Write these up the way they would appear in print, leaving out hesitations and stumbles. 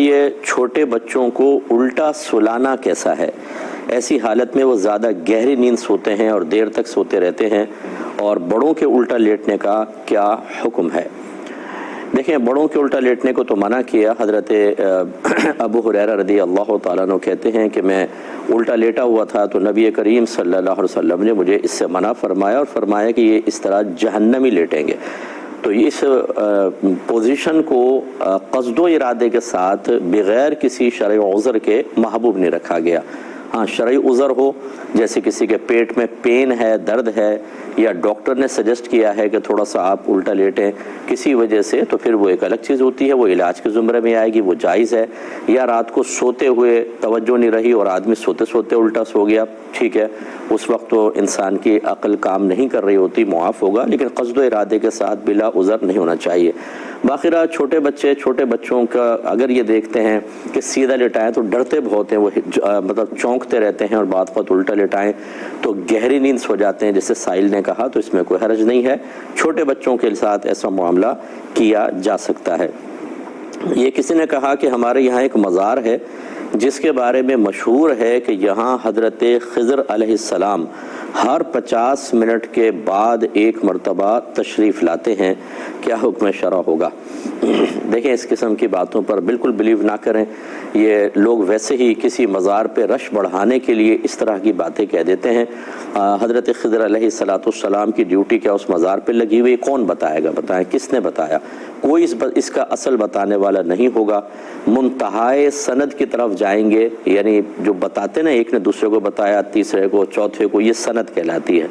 یہ چھوٹے بچوں کو الٹا سلانا کیسا ہے؟ ایسی حالت میں وہ زیادہ گہری نیند سوتے ہیں اور دیر تک سوتے رہتے ہیں، اور بڑوں کے الٹا لیٹنے کا کیا حکم ہے؟ دیکھیں، بڑوں کے الٹا لیٹنے کو تو منع کیا۔ حضرت ابو ہریرہ رضی اللہ تعالیٰ عنہ کہتے ہیں کہ میں الٹا لیٹا ہوا تھا تو نبی کریم صلی اللہ علیہ وسلم نے مجھے اس سے منع فرمایا اور فرمایا کہ یہ اس طرح جہنمی لیٹیں گے۔ تو اس پوزیشن کو قصد و ارادے کے ساتھ بغیر کسی شرعی عذر کے محبوب نہیں رکھا گیا۔ ہاں، شرعی عذر ہو، جیسے کسی کے پیٹ میں پین ہے، درد ہے، یا ڈاکٹر نے سجیسٹ کیا ہے کہ تھوڑا سا آپ الٹا لیٹیں کسی وجہ سے، تو پھر وہ ایک الگ چیز ہوتی ہے، وہ علاج کے زمرے میں آئے گی، وہ جائز ہے۔ یا رات کو سوتے ہوئے توجہ نہیں رہی اور آدمی سوتے سوتے الٹا سو گیا، ٹھیک ہے، اس وقت تو انسان کی عقل کام نہیں کر رہی ہوتی، معاف ہوگا، لیکن قصد و ارادے کے ساتھ بلا عذر نہیں ہونا چاہیے۔ باقیرہ چھوٹے بچوں کا اگر یہ دیکھتے ہیں کہ سیدھا لٹائیں تو ڈرتے بہت ہیں، وہ مطلب چونکتے رہتے ہیں، اور بعض وقت الٹا لٹائیں تو گہری نیند سو جاتے ہیں جیسے سائل نے کہا، تو اس میں کوئی حرج نہیں ہے، چھوٹے بچوں کے ساتھ ایسا معاملہ کیا جا سکتا ہے۔ یہ کسی نے کہا کہ ہمارے یہاں ایک مزار ہے جس کے بارے میں مشہور ہے کہ یہاں حضرت خضر علیہ السلام ہر 50 منٹ کے بعد ایک مرتبہ تشریف لاتے ہیں، کیا حکم شرع ہوگا؟ دیکھیں، اس قسم کی باتوں پر بالکل بلیو نہ کریں۔ یہ لوگ ویسے ہی کسی مزار پہ رش بڑھانے کے لیے اس طرح کی باتیں کہہ دیتے ہیں۔ حضرت خضر علیہ السلام کی ڈیوٹی کیا اس مزار پہ لگی ہوئی؟ کون بتائے گا؟ بتائیں، کس نے بتایا؟ کوئی اس کا اصل بتانے والا نہیں ہوگا۔ منتہائے سند کی طرف جائیں گے، یعنی جو بتاتے نا، ایک نے دوسرے کو بتایا، تیسرے کو، چوتھے کو، یہ سند کہلاتی ہے۔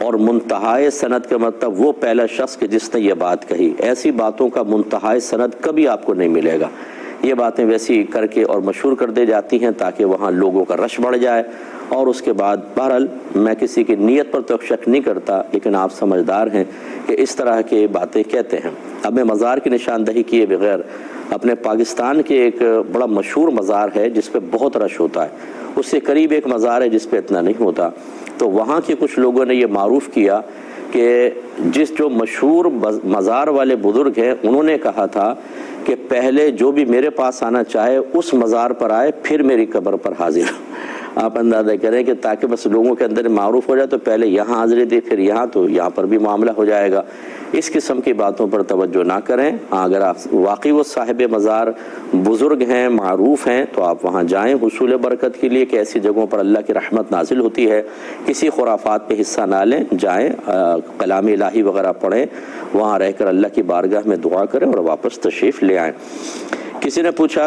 اور منتہائے سند کا مطلب وہ پہلا شخص کہ جس نے یہ بات کہی۔ ایسی باتوں کا منتہائے سند کبھی آپ کو نہیں ملے گا۔ یہ باتیں ویسی کر کے اور مشہور کر دی جاتی ہیں تاکہ وہاں لوگوں کا رش بڑھ جائے، اور اس کے بعد بہرحال میں کسی کی نیت پر تو شک نہیں کرتا، لیکن آپ سمجھدار ہیں کہ اس طرح کے باتیں کہتے ہیں۔ اب میں مزار کی نشاندہی کیے بغیر اپنے پاکستان کے ایک بڑا مشہور مزار ہے جس پہ بہت رش ہوتا ہے، اس سے قریب ایک مزار ہے جس پہ اتنا نہیں ہوتا، تو وہاں کے کچھ لوگوں نے یہ معروف کیا کہ جو مشہور مزار والے بزرگ ہیں، انہوں نے کہا تھا کہ پہلے جو بھی میرے پاس آنا چاہے اس مزار پر آئے، پھر میری قبر پر حاضر ہو۔ آپ اندازہ کریں کہ تاکہ بس لوگوں کے اندر معروف ہو جائے تو پہلے یہاں حاضری دے، پھر یہاں، تو یہاں پر بھی معاملہ ہو جائے گا۔ اس قسم کی باتوں پر توجہ نہ کریں۔ اگر آپ واقعی وہ صاحب مزار بزرگ ہیں، معروف ہیں، تو آپ وہاں جائیں حصول برکت کے لیے، کہ ایسی جگہوں پر اللہ کی رحمت نازل ہوتی ہے۔ کسی خرافات پہ حصہ نہ لیں، جائیں کلام الہی وغیرہ پڑھیں، وہاں رہ کر اللہ کی بارگاہ میں دعا کریں اور واپس تشریف لے آئیں۔ کسی نے پوچھا